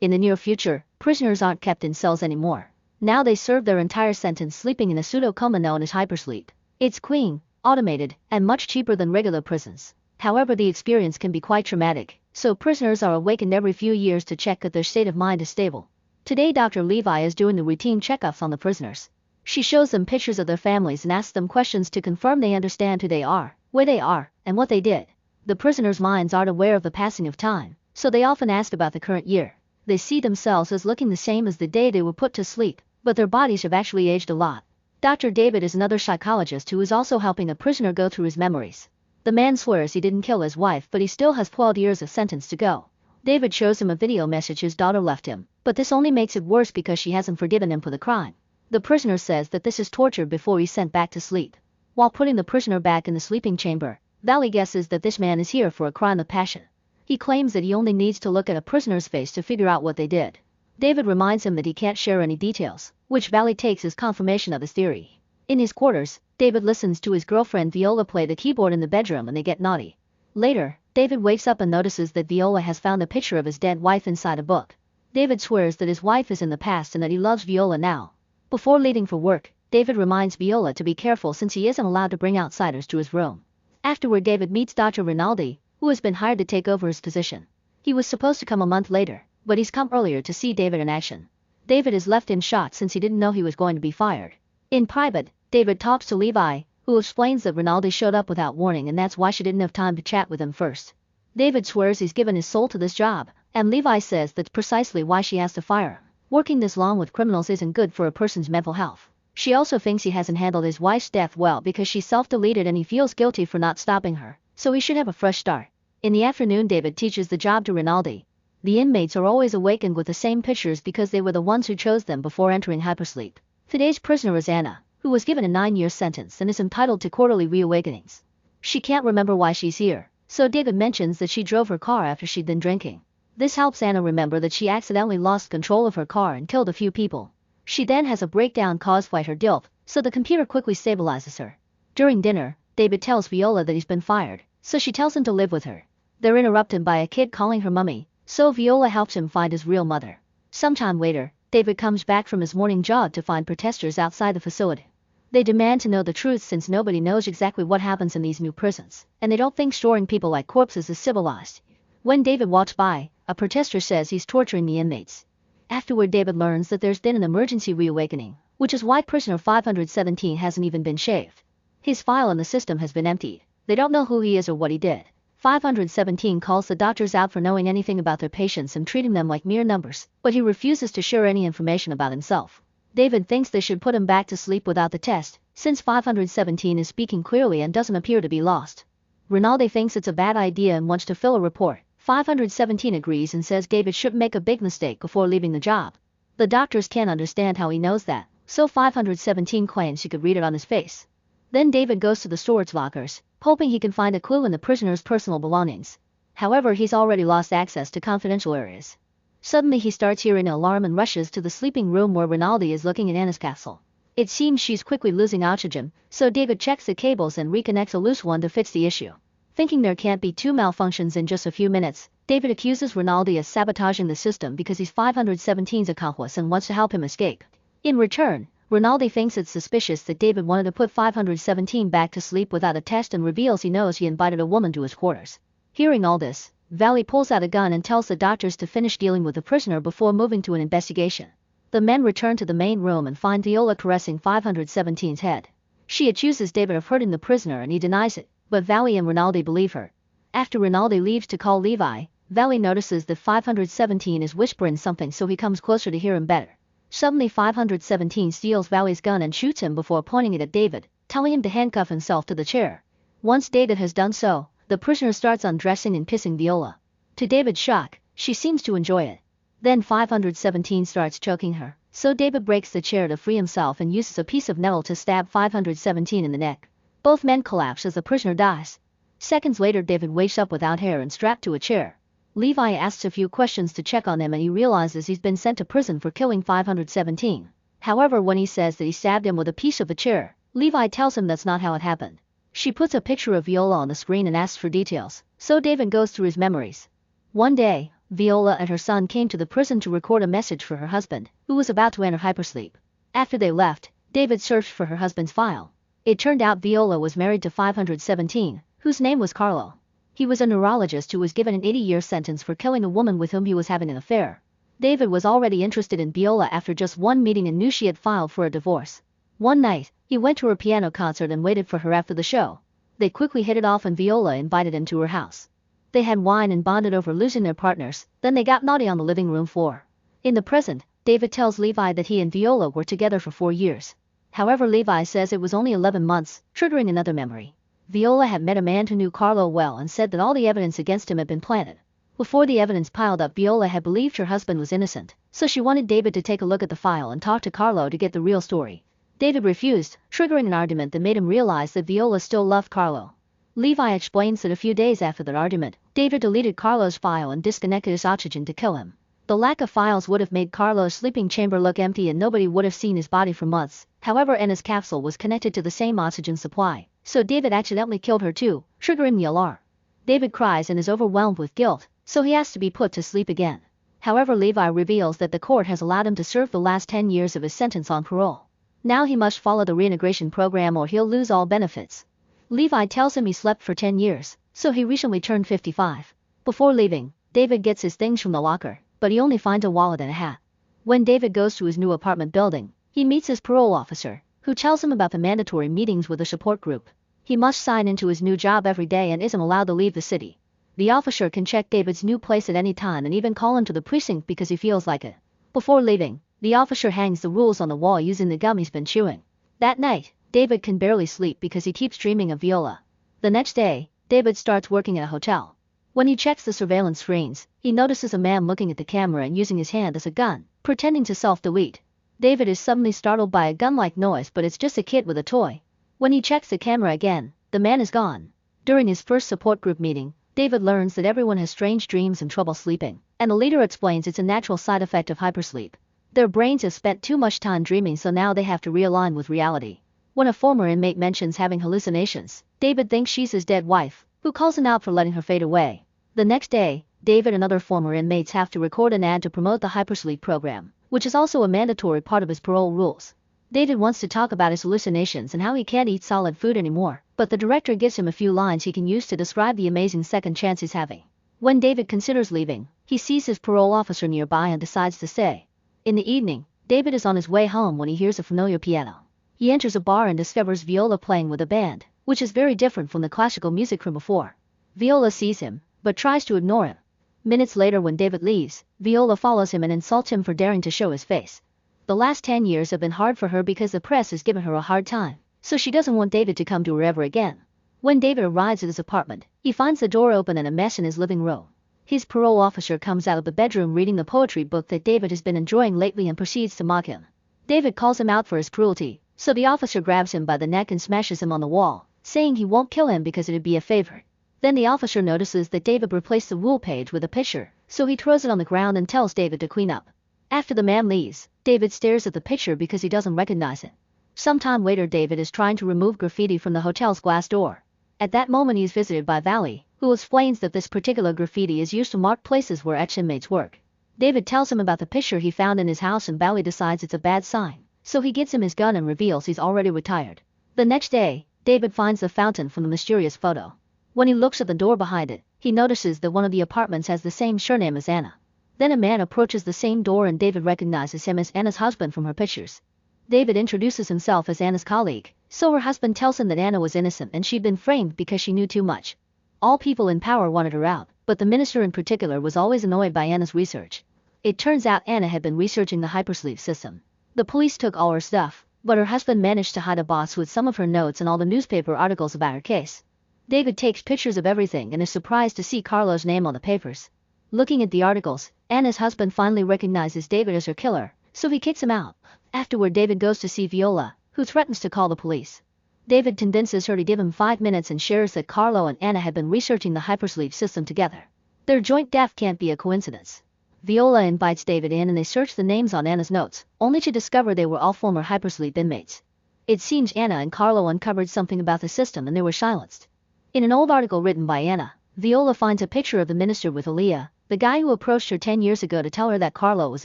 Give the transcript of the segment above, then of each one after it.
In the near future, prisoners aren't kept in cells anymore. Now they serve their entire sentence sleeping in a pseudo-coma known as hypersleep. It's clean, automated, and much cheaper than regular prisons. However, the experience can be quite traumatic, so prisoners are awakened every few years to check that their state of mind is stable. Today Dr. Levi is doing the routine checkups on the prisoners. She shows them pictures of their families and asks them questions to confirm they understand who they are, where they are, and what they did. The prisoners' minds aren't aware of the passing of time, so they often ask about the current year. They see themselves as looking the same as the day they were put to sleep, but their bodies have actually aged a lot. Dr. David is another psychologist who is also helping a prisoner go through his memories. The man swears he didn't kill his wife, but he still has 12 years of sentence to go. David shows him a video message his daughter left him, but this only makes it worse because she hasn't forgiven him for the crime. The prisoner says that this is torture before he's sent back to sleep. While putting the prisoner back in the sleeping chamber, Valley guesses that this man is here for a crime of passion. He claims that he only needs to look at a prisoner's face to figure out what they did. David reminds him that he can't share any details, which Valley takes as confirmation of his theory. In his quarters, David listens to his girlfriend Viola play the keyboard in the bedroom and they get naughty. Later, David wakes up and notices that Viola has found a picture of his dead wife inside a book. David swears that his wife is in the past and that he loves Viola now. Before leaving for work, David reminds Viola to be careful since he isn't allowed to bring outsiders to his room. Afterward, David meets Dr. Rinaldi, who has been hired to take over his position. He was supposed to come a month later, but he's come earlier to see David in action. David is left in shock since he didn't know he was going to be fired. In private, David talks to Levi, who explains that Rinaldi showed up without warning and that's why she didn't have time to chat with him first. David swears he's given his soul to this job, and Levi says that's precisely why she has to fire him. Working this long with criminals isn't good for a person's mental health. She also thinks he hasn't handled his wife's death well because she self-deleted and he feels guilty for not stopping her, so he should have a fresh start. In the afternoon, David teaches the job to Rinaldi. The inmates are always awakened with the same pictures because they were the ones who chose them before entering hypersleep. Today's prisoner is Anna, who was given a 9-year sentence and is entitled to quarterly reawakenings. She can't remember why she's here, so David mentions that she drove her car after she'd been drinking. This helps Anna remember that she accidentally lost control of her car and killed a few people. She then has a breakdown caused by her guilt, so the computer quickly stabilizes her. During dinner, David tells Viola that he's been fired, so she tells him to live with her. They're interrupted by a kid calling her mummy, so Viola helps him find his real mother. Sometime later, David comes back from his morning jog to find protesters outside the facility. They demand to know the truth since nobody knows exactly what happens in these new prisons, and they don't think storing people like corpses is civilized. When David walks by, a protester says he's torturing the inmates. Afterward, David learns that there's been an emergency reawakening, which is why prisoner 517 hasn't even been shaved. His file in the system has been emptied. They don't know who he is or what he did. 517 calls the doctors out for knowing anything about their patients and treating them like mere numbers, but he refuses to share any information about himself. David thinks they should put him back to sleep without the test, since 517 is speaking clearly and doesn't appear to be lost. Rinaldi thinks it's a bad idea and wants to fill a report. 517 agrees and says David shouldn't make a big mistake before leaving the job. The doctors can't understand how he knows that, so 517 claims he could read it on his face. Then David goes to the storage lockers, hoping he can find a clue in the prisoner's personal belongings. However, he's already lost access to confidential areas. Suddenly he starts hearing an alarm and rushes to the sleeping room where Rinaldi is looking at Anna's castle. It seems she's quickly losing oxygen, so David checks the cables and reconnects a loose one to fix the issue. Thinking there can't be two malfunctions in just a few minutes, David accuses Rinaldi of sabotaging the system because he's 517's accomplice and wants to help him escape. In return, Rinaldi thinks it's suspicious that David wanted to put 517 back to sleep without a test and reveals he knows he invited a woman to his quarters. Hearing all this, Valley pulls out a gun and tells the doctors to finish dealing with the prisoner before moving to an investigation. The men return to the main room and find Viola caressing 517's head. She accuses David of hurting the prisoner and he denies it, but Valley and Rinaldi believe her. After Rinaldi leaves to call Levi, Valley notices that 517 is whispering something, so he comes closer to hear him better. Suddenly 517 steals Valley's gun and shoots him before pointing it at David, telling him to handcuff himself to the chair. Once David has done so, the prisoner starts undressing and kissing Viola. To David's shock, she seems to enjoy it. Then 517 starts choking her, so David breaks the chair to free himself and uses a piece of metal to stab 517 in the neck. Both men collapse as the prisoner dies. Seconds later, David wakes up without hair and strapped to a chair. Levi asks a few questions to check on him and he realizes he's been sent to prison for killing 517. However, when he says that he stabbed him with a piece of the chair, Levi tells him that's not how it happened. She puts a picture of Viola on the screen and asks for details, so David goes through his memories. One day, Viola and her son came to the prison to record a message for her husband, who was about to enter hypersleep. After they left, David searched for her husband's file. It turned out Viola was married to 517, whose name was Carlo. He was a neurologist who was given an 80-year sentence for killing a woman with whom he was having an affair. David was already interested in Viola after just one meeting and knew she had filed for a divorce. One night, he went to her piano concert and waited for her after the show. They quickly hit it off and Viola invited him to her house. They had wine and bonded over losing their partners, then they got naughty on the living room floor. In the present, David tells Levi that he and Viola were together for 4 years. However, Levi says it was only 11 months, triggering another memory. Viola had met a man who knew Carlo well and said that all the evidence against him had been planted. Before the evidence piled up, Viola had believed her husband was innocent, so she wanted David to take a look at the file and talk to Carlo to get the real story. David refused, triggering an argument that made him realize that Viola still loved Carlo. Levi explains that a few days after that argument, David deleted Carlo's file and disconnected his oxygen to kill him. The lack of files would have made Carlo's sleeping chamber look empty and nobody would have seen his body for months. However, Anna's capsule was connected to the same oxygen supply, so David accidentally killed her too, triggering the alarm. David cries and is overwhelmed with guilt, so he has to be put to sleep again. However, Levi reveals that the court has allowed him to serve the last 10 years of his sentence on parole. Now he must follow the reintegration program or he'll lose all benefits. Levi tells him he slept for 10 years, so he recently turned 55. Before leaving, David gets his things from the locker, but he only finds a wallet and a hat. When David goes to his new apartment building, he meets his parole officer, who tells him about the mandatory meetings with the support group. He must sign into his new job every day and isn't allowed to leave the city. The officer can check David's new place at any time and even call him to the precinct because he feels like it. Before leaving, the officer hangs the rules on the wall using the gum he's been chewing. That night, David can barely sleep because he keeps dreaming of Viola. The next day, David starts working at a hotel. When he checks the surveillance screens, he notices a man looking at the camera and using his hand as a gun, pretending to self-delete. David is suddenly startled by a gun-like noise, but it's just a kid with a toy. When he checks the camera again, the man is gone. During his first support group meeting, David learns that everyone has strange dreams and trouble sleeping, and the leader explains it's a natural side effect of hypersleep. Their brains have spent too much time dreaming, so now they have to realign with reality. When a former inmate mentions having hallucinations, David thinks she's his dead wife, who calls him out for letting her fade away. The next day, David and other former inmates have to record an ad to promote the Hypersleep program, which is also a mandatory part of his parole rules. David wants to talk about his hallucinations and how he can't eat solid food anymore, but the director gives him a few lines he can use to describe the amazing second chance he's having. When David considers leaving, he sees his parole officer nearby and decides to stay. In the evening, David is on his way home when he hears a familiar piano. He enters a bar and discovers Viola playing with a band, which is very different from the classical music from before. Viola sees him, but tries to ignore him. Minutes later, when David leaves, Viola follows him and insults him for daring to show his face. The last 10 years have been hard for her because the press has given her a hard time, so she doesn't want David to come to her ever again. When David arrives at his apartment, he finds the door open and a mess in his living room. His parole officer comes out of the bedroom reading the poetry book that David has been enjoying lately and proceeds to mock him. David calls him out for his cruelty, so the officer grabs him by the neck and smashes him on the wall, saying he won't kill him because it'd be a favor. Then the officer notices that David replaced the rule page with a picture, so he throws it on the ground and tells David to clean up. After the man leaves, David stares at the picture because he doesn't recognize it. Sometime later, David is trying to remove graffiti from the hotel's glass door. At that moment, he is visited by Valley, who explains that this particular graffiti is used to mark places where ex-inmates work. David tells him about the picture he found in his house and Valley decides it's a bad sign, so he gives him his gun and reveals he's already retired. The next day, David finds the fountain from the mysterious photo. When he looks at the door behind it, he notices that one of the apartments has the same surname as Anna. Then a man approaches the same door and David recognizes him as Anna's husband from her pictures. David introduces himself as Anna's colleague, so her husband tells him that Anna was innocent and she'd been framed because she knew too much. All people in power wanted her out, but the minister in particular was always annoyed by Anna's research. It turns out Anna had been researching the Hypersleep system. The police took all her stuff, but her husband managed to hide a box with some of her notes and all the newspaper articles about her case. David takes pictures of everything and is surprised to see Carlo's name on the papers. Looking at the articles, Anna's husband finally recognizes David as her killer, so he kicks him out. Afterward, David goes to see Viola, who threatens to call the police. David convinces her to give him 5 minutes and shares that Carlo and Anna had been researching the Hypersleep system together. Their joint death can't be a coincidence. Viola invites David in and they search the names on Anna's notes, only to discover they were all former Hypersleep inmates. It seems Anna and Carlo uncovered something about the system and they were silenced. In an old article written by Anna, Viola finds a picture of the minister with Aaliyah, the guy who approached her 10 years ago to tell her that Carlo was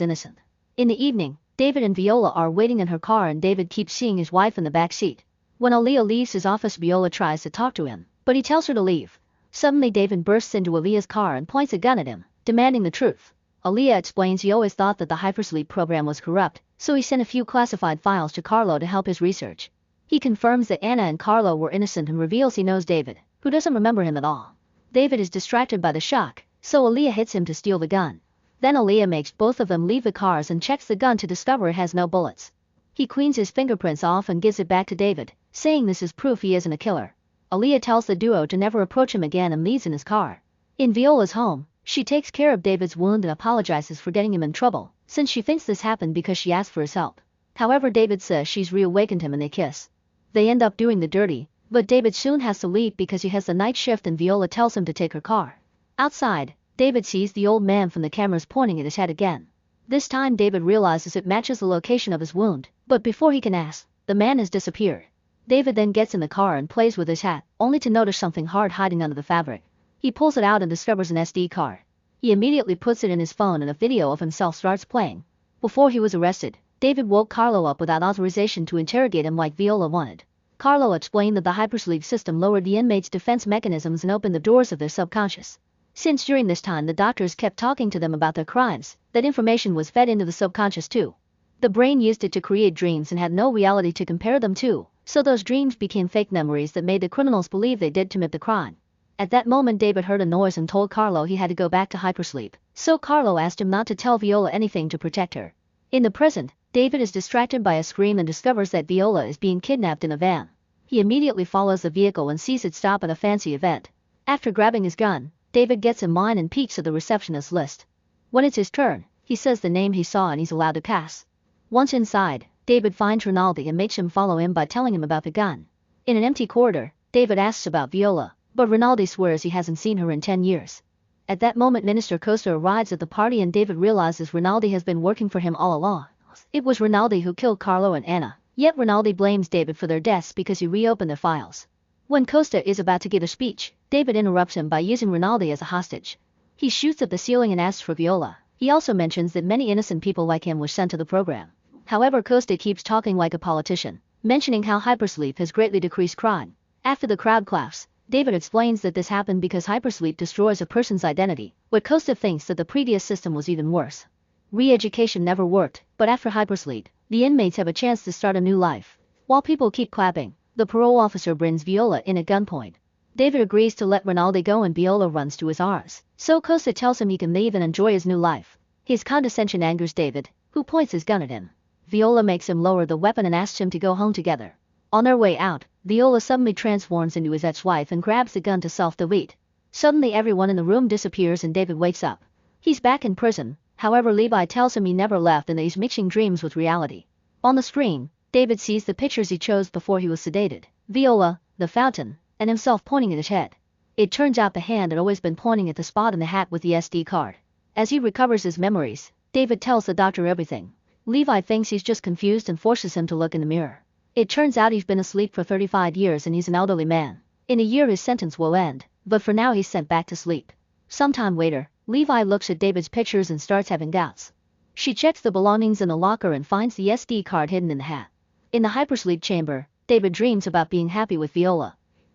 innocent. In the evening, David and Viola are waiting in her car and David keeps seeing his wife in the back seat. When Aaliyah leaves his office, Viola tries to talk to him, but he tells her to leave. Suddenly David bursts into Aaliyah's car and points a gun at him, demanding the truth. Aaliyah explains he always thought that the Hypersleep program was corrupt, so he sent a few classified files to Carlo to help his research. He confirms that Anna and Carlo were innocent and reveals he knows David, who doesn't remember him at all. David is distracted by the shock, so Aaliyah hits him to steal the gun. Then Aaliyah makes both of them leave the cars and checks the gun to discover it has no bullets. He cleans his fingerprints off and gives it back to David, saying this is proof he isn't a killer. Aaliyah tells the duo to never approach him again and leaves in his car. In Viola's home, she takes care of David's wound and apologizes for getting him in trouble, since she thinks this happened because she asked for his help. However, David says she's reawakened him and they kiss. They end up doing the dirty, but David soon has to leave because he has the night shift and Viola tells him to take her car. Outside, David sees the old man from the cameras pointing at his head again. This time David realizes it matches the location of his wound, but before he can ask, the man has disappeared. David then gets in the car and plays with his hat, only to notice something hard hiding under the fabric. He pulls it out and discovers an SD card. He immediately puts it in his phone and a video of himself starts playing. Before he was arrested, David woke Carlo up without authorization to interrogate him like Viola wanted. Carlo explained that the Hypersleep system lowered the inmates' defense mechanisms and opened the doors of their subconscious. Since during this time the doctors kept talking to them about their crimes, that information was fed into the subconscious too. The brain used it to create dreams and had no reality to compare them to, so those dreams became fake memories that made the criminals believe they did commit the crime. At that moment David heard a noise and told Carlo he had to go back to Hypersleep, so Carlo asked him not to tell Viola anything to protect her. In the present, David is distracted by a scream and discovers that Viola is being kidnapped in a van. He immediately follows the vehicle and sees it stop at a fancy event. After grabbing his gun, David gets in line and peeks at the receptionist list. When it's his turn, he says the name he saw and he's allowed to pass. Once inside, David finds Rinaldi and makes him follow him by telling him about the gun. In an empty corridor, David asks about Viola, but Rinaldi swears he hasn't seen her in 10 years. At that moment Minister Costa arrives at the party and David realizes Rinaldi has been working for him all along. It was Rinaldi who killed Carlo and Anna, yet Rinaldi blames David for their deaths because he reopened their files. When Costa is about to give a speech, David interrupts him by using Rinaldi as a hostage. He shoots at the ceiling and asks for Viola. He also mentions that many innocent people like him were sent to the program. However, Costa keeps talking like a politician, mentioning how Hypersleep has greatly decreased crime. After the crowd claps, David explains that this happened because Hypersleep destroys a person's identity, but Costa thinks that the previous system was even worse. Re-education never worked, but after Hypersleep, the inmates have a chance to start a new life. While people keep clapping, the parole officer brings Viola in at gunpoint. David agrees to let Rinaldi go and Viola runs to his arms, so Costa tells him he can leave and enjoy his new life. His condescension angers David, who points his gun at him. Viola makes him lower the weapon and asks him to go home together. On their way out, Viola suddenly transforms into his ex-wife and grabs the gun to self-delete. Suddenly everyone in the room disappears and David wakes up. He's back in prison, however Levi tells him he never left and that he's mixing dreams with reality. On the screen, David sees the pictures he chose before he was sedated. Viola, the fountain, and himself pointing at his head. It turns out the hand had always been pointing at the spot in the hat with the SD card. As he recovers his memories, David tells the doctor everything. Levi thinks he's just confused and forces him to look in the mirror. It turns out he's been asleep for 35 years and he's an elderly man. In a year his sentence will end, but for now he's sent back to sleep. Sometime later, Levi looks at David's pictures and starts having doubts. She checks the belongings in the locker and finds the SD card hidden in the hat. In the Hypersleep chamber, David dreams about being happy with Viola.